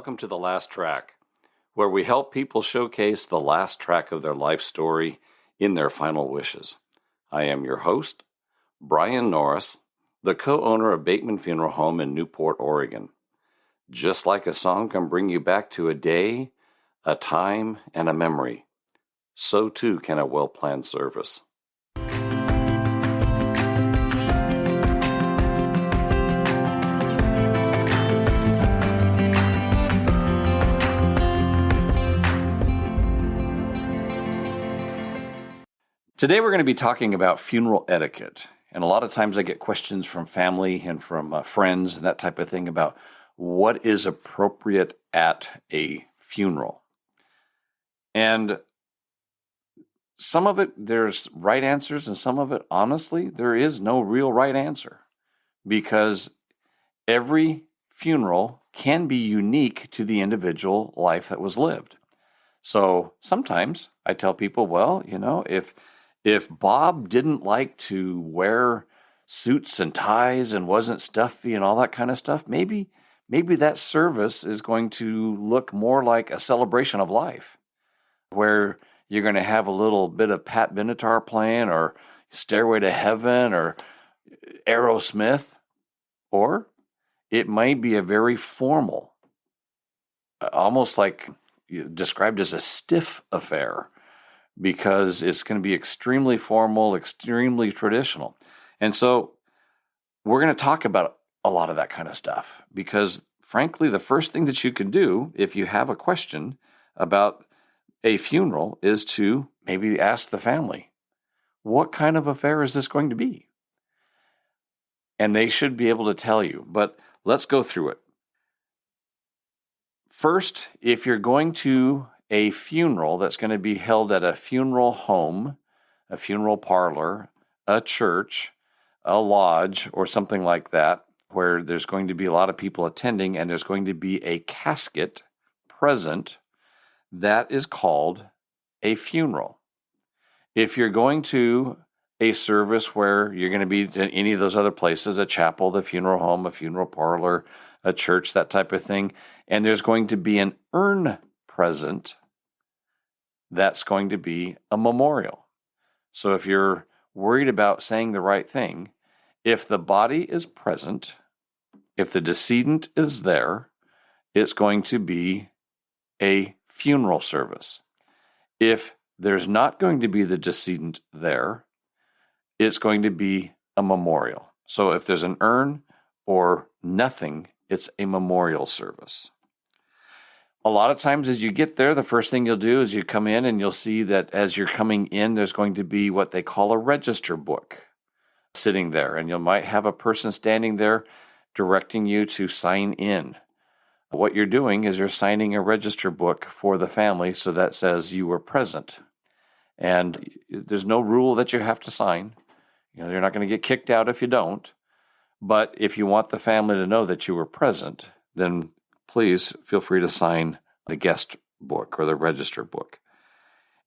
Welcome to The Last Track, where we help people showcase the last track of their life story in their final wishes. I am your host, Brian Norris, the co-owner of Bateman Funeral Home in Newport, Oregon. Just like a song can bring you back to a day, a time, and a memory, so too can a well-planned service. Today we're going to be talking about funeral etiquette, and a lot of times I get questions from family and from friends and that type of thing about what is appropriate at a funeral. And some of it, there's right answers, and some of it, honestly, there is no real right answer, because every funeral can be unique to the individual life that was lived. So sometimes I tell people, well, if Bob didn't like to wear suits and ties and wasn't stuffy and all that kind of stuff, maybe that service is going to look more like a celebration of life, where you're going to have a little bit of Pat Benatar playing, or Stairway to Heaven, or Aerosmith, or it might be a very formal, almost like described as a stiff affair, because it's going to be extremely formal, extremely traditional. And so we're going to talk about a lot of that kind of stuff, because frankly, the first thing that you can do if you have a question about a funeral is to maybe ask the family, what kind of affair is this going to be? And they should be able to tell you, but let's go through it. First, if you're going to a funeral that's going to be held at a funeral home, a funeral parlor, a church, a lodge, or something like that, where there's going to be a lot of people attending and there's going to be a casket present, that is called a funeral. If you're going to a service where you're going to be in any of those other places, a chapel, the funeral home, a funeral parlor, a church, that type of thing, and there's going to be an urn present, that's going to be a memorial. So if you're worried about saying the right thing, if the body is present, if the decedent is there, it's going to be a funeral service. If there's not going to be the decedent there, it's going to be a memorial. So if there's an urn or nothing, it's a memorial service. A lot of times as you get there, the first thing you'll do is you come in and you'll see that as you're coming in, there's going to be what they call a register book sitting there. And you might have a person standing there directing you to sign in. What you're doing is you're signing a register book for the family, so that says you were present. And there's no rule that you have to sign. You're not going to get kicked out if you don't. But if you want the family to know that you were present, then please feel free to sign the guest book or the register book.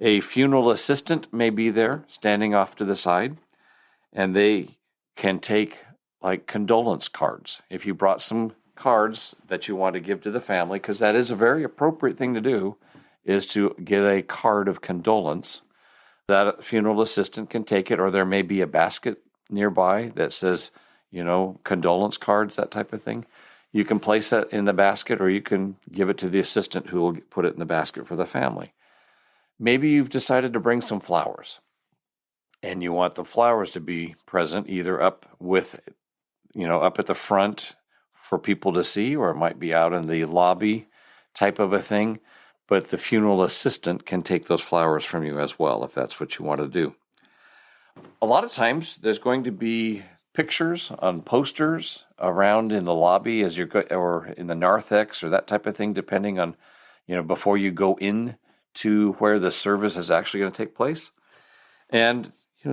A funeral assistant may be there standing off to the side, and they can take like condolence cards. If you brought some cards that you want to give to the family, because that is a very appropriate thing to do, is to get a card of condolence. That funeral assistant can take it, or there may be a basket nearby that says, condolence cards, that type of thing. You can place that in the basket, or you can give it to the assistant who will put it in the basket for the family. Maybe you've decided to bring some flowers, and you want the flowers to be present either up at the front for people to see, or it might be out in the lobby type of a thing. But the funeral assistant can take those flowers from you as well, if that's what you want to do. A lot of times there's going to be pictures on posters around in the lobby as you go, or in the narthex or that type of thing, depending on, before you go in to where the service is actually going to take place. And,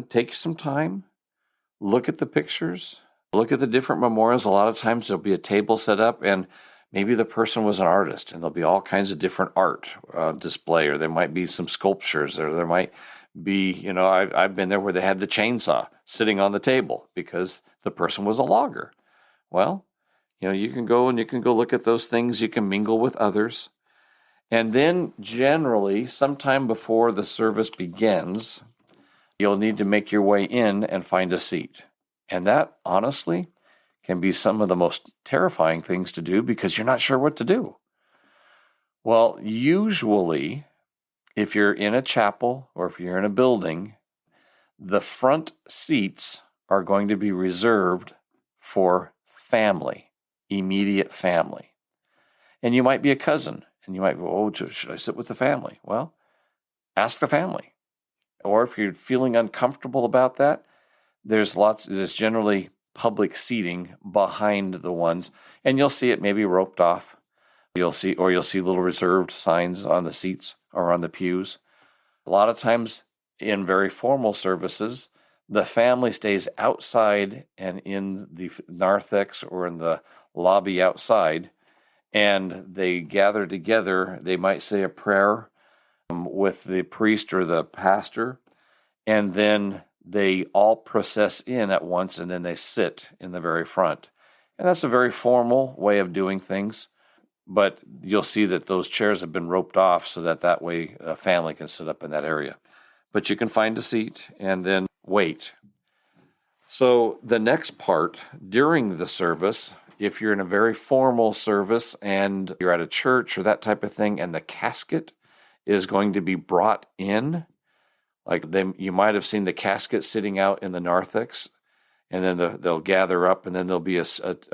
take some time, look at the pictures, look at the different memorials. A lot of times there'll be a table set up, and maybe the person was an artist, and there'll be all kinds of different art display, or there might be some sculptures, or there might be, I've been there where they had the chainsaw sitting on the table because the person was a logger. Well, You can go look at those things. You can mingle with others. And then generally, sometime before the service begins, you'll need to make your way in and find a seat. And that, honestly, can be some of the most terrifying things to do because you're not sure what to do. Well, usually, if you're in a chapel or if you're in a building, the front seats are going to be reserved for family, immediate family. And you might be a cousin, and you might go, oh, should I sit with the family? Well, ask the family. Or if you're feeling uncomfortable about that, there's generally public seating behind the ones, and you'll see it maybe roped off. You'll see little reserved signs on the seats or on the pews. A lot of times in very formal services, the family stays outside and in the narthex or in the lobby outside, and they gather together. They might say a prayer with the priest or the pastor, and then they all process in at once, and then they sit in the very front. And that's a very formal way of doing things, but you'll see that those chairs have been roped off so that way a family can sit up in that area. But you can find a seat and then wait. So the next part during the service, if you're in a very formal service and you're at a church or that type of thing, and the casket is going to be brought in, you might have seen the casket sitting out in the narthex, and then they'll gather up, and then there'll be a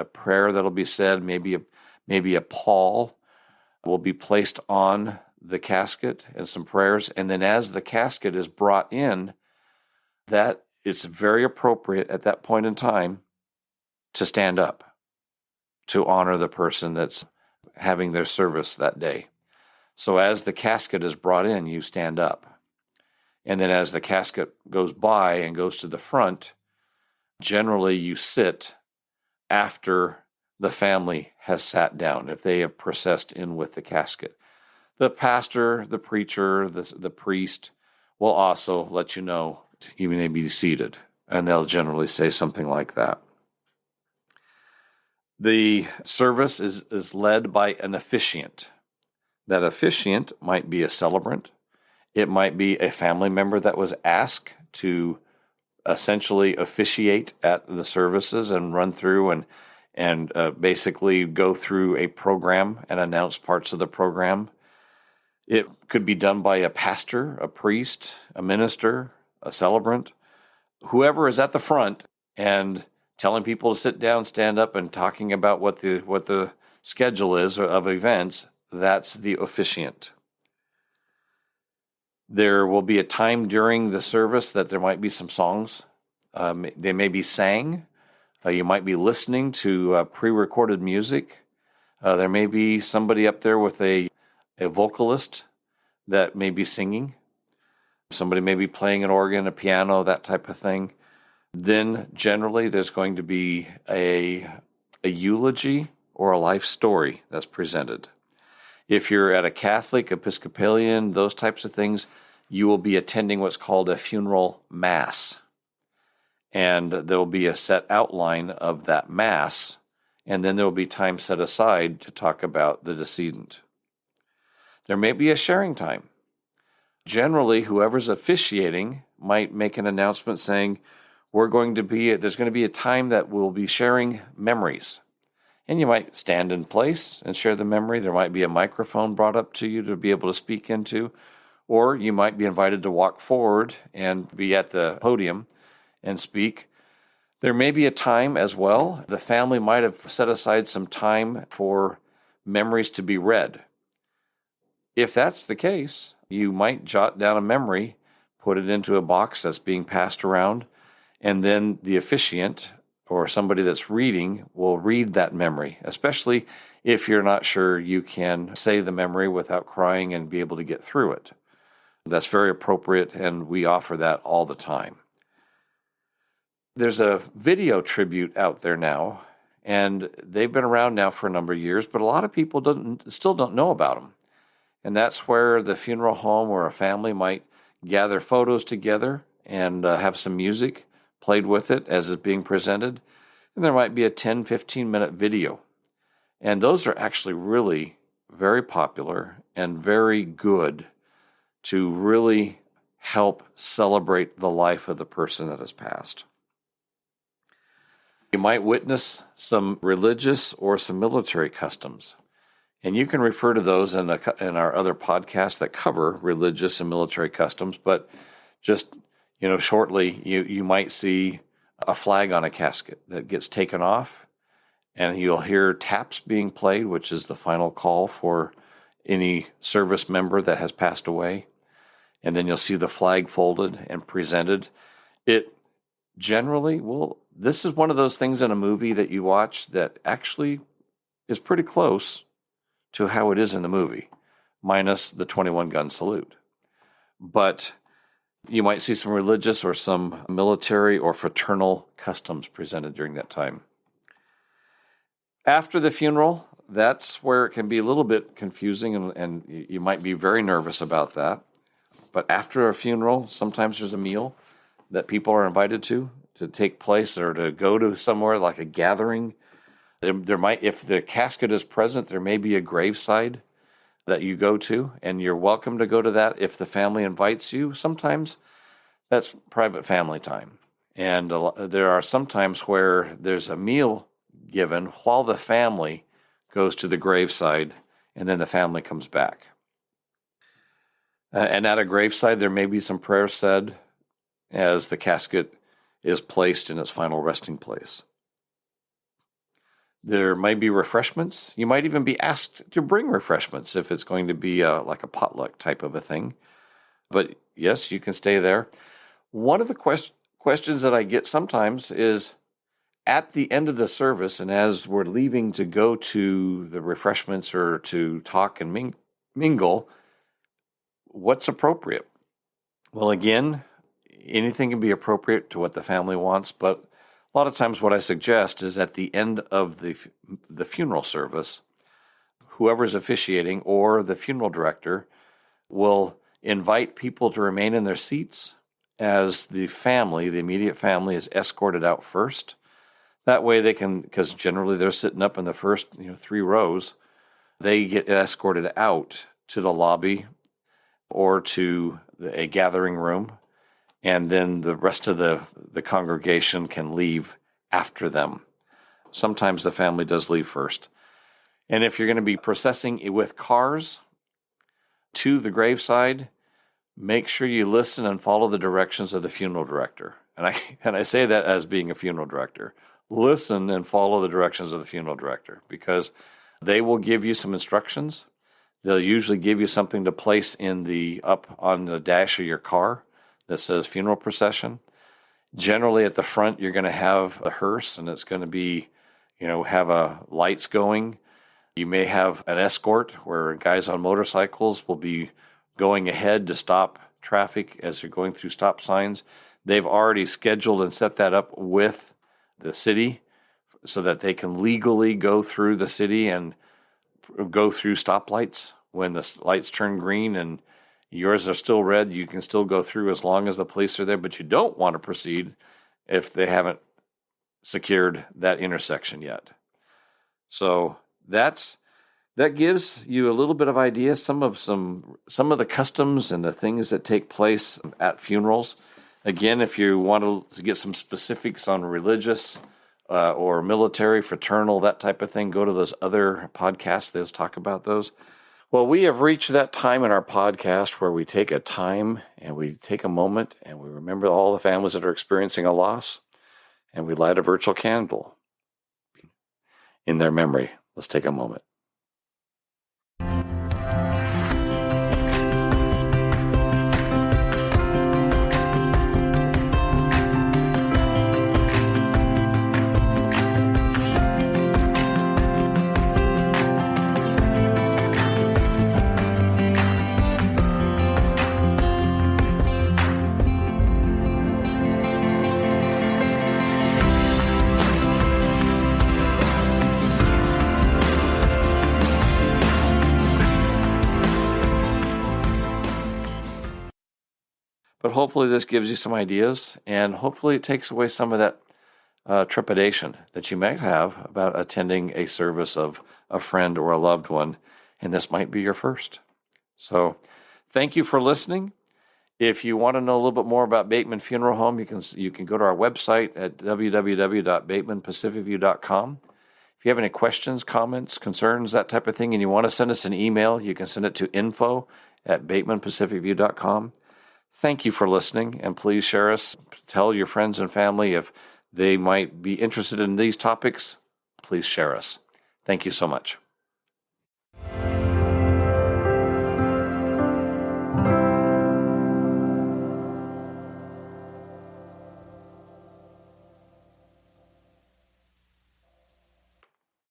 prayer that'll be said. Maybe a pall will be placed on the casket and some prayers. And then as the casket is brought in, that it's very appropriate at that point in time to stand up to honor the person that's having their service that day. So as the casket is brought in, you stand up. And then as the casket goes by and goes to the front, generally you sit after the family has sat down, if they have processed in with the casket. The pastor, the preacher, the priest will also let you know you may be seated, and they'll generally say something like that. The service is led by an officiant. That officiant might be a celebrant. It might be a family member that was asked to essentially officiate at the services and run through and basically go through a program and announce parts of the program. It could be done by a pastor, a priest, a minister, a celebrant, whoever is at the front and telling people to sit down, stand up, and talking about what the schedule is of events. That's the officiant. There will be a time during the service that there might be some songs. They may be sang. You might be listening to pre-recorded music. There may be somebody up there with a vocalist that may be singing. Somebody may be playing an organ, a piano, that type of thing. Then generally there's going to be a eulogy or a life story that's presented. If you're at a Catholic, Episcopalian, those types of things, you will be attending what's called a funeral mass. And there will be a set outline of that mass, and then there will be time set aside to talk about the decedent. There may be a sharing time. Generally, whoever's officiating might make an announcement saying, there's going to be a time that we'll be sharing memories. And you might stand in place and share the memory. There might be a microphone brought up to you to be able to speak into, or you might be invited to walk forward and be at the podium and speak. There may be a time as well. The family might have set aside some time for memories to be read. If that's the case, you might jot down a memory, put it into a box that's being passed around, and then the officiant or somebody that's reading will read that memory, especially if you're not sure you can say the memory without crying and be able to get through it. That's very appropriate, and we offer that all the time. There's a video tribute out there now, and they've been around now for a number of years, but a lot of people still don't know about them. And that's where the funeral home or a family might gather photos together and have some music played with it as it's being presented. And there might be a 10, 15-minute video. And those are actually really very popular and very good to really help celebrate the life of the person that has passed. You might witness some religious or some military customs. And you can refer to those in our other podcasts that cover religious and military customs. But just, shortly, you might see a flag on a casket that gets taken off, and you'll hear taps being played, which is the final call for any service member that has passed away. And then you'll see the flag folded and presented. It generally this is one of those things in a movie that you watch that actually is pretty close to how it is in the movie, minus the 21 gun salute. But you might see some religious or some military or fraternal customs presented during that time. After the funeral, that's where it can be a little bit confusing, and you might be very nervous about that. But after a funeral, sometimes there's a meal that people are invited to take place, or to go to somewhere like a gathering. There might, if the casket is present, there may be a graveside that you go to, and you're welcome to go to that if the family invites you. Sometimes that's private family time. And there are some times where there's a meal given while the family goes to the graveside, and then the family comes back. And at a graveside, there may be some prayers said as the casket is placed in its final resting place. There might be refreshments. You might even be asked to bring refreshments if it's going to be like a potluck type of a thing. But yes, you can stay there. One of the questions that I get sometimes is, at the end of the service, and as we're leaving to go to the refreshments or to talk and mingle, what's appropriate? Well, again, anything can be appropriate to what the family wants, but a lot of times what I suggest is at the end of the funeral service, whoever's officiating or the funeral director will invite people to remain in their seats as the immediate family, is escorted out first. That way they can, because generally they're sitting up in the first 3 rows, they get escorted out to the lobby or to a gathering room, and then the rest of the congregation can leave after them. Sometimes the family does leave first. And if you're going to be processing with cars to the graveside, make sure you listen and follow the directions of the funeral director. And I say that as being a funeral director. Listen and follow the directions of the funeral director, because they will give you some instructions. They'll usually give you something to place up on the dash of your car that says funeral procession. Generally at the front, you're going to have a hearse, and it's going to be, have lights going. You may have an escort where guys on motorcycles will be going ahead to stop traffic as you're going through stop signs. They've already scheduled and set that up with the city so that they can legally go through the city and go through stoplights. When the lights turn green and yours are still red, you can still go through as long as the police are there, but you don't want to proceed if they haven't secured that intersection yet. So that gives you a little bit of idea, some of the customs and the things that take place at funerals. Again, if you want to get some specifics on religious or military, fraternal, that type of thing, go to those other podcasts. Those talk about those. Well, we have reached that time in our podcast where we take a time and we take a moment and we remember all the families that are experiencing a loss, and we light a virtual candle in their memory. Let's take a moment. But hopefully this gives you some ideas, and hopefully it takes away some of that trepidation that you might have about attending a service of a friend or a loved one, and this might be your first. So thank you for listening. If you want to know a little bit more about Bateman Funeral Home, you can go to our website at www.batemanpacificview.com. If you have any questions, comments, concerns, that type of thing, and you want to send us an email, you can send it to info@batemanpacificview.com. Thank you for listening, and please share us. Tell your friends and family if they might be interested in these topics. Please share us. Thank you so much.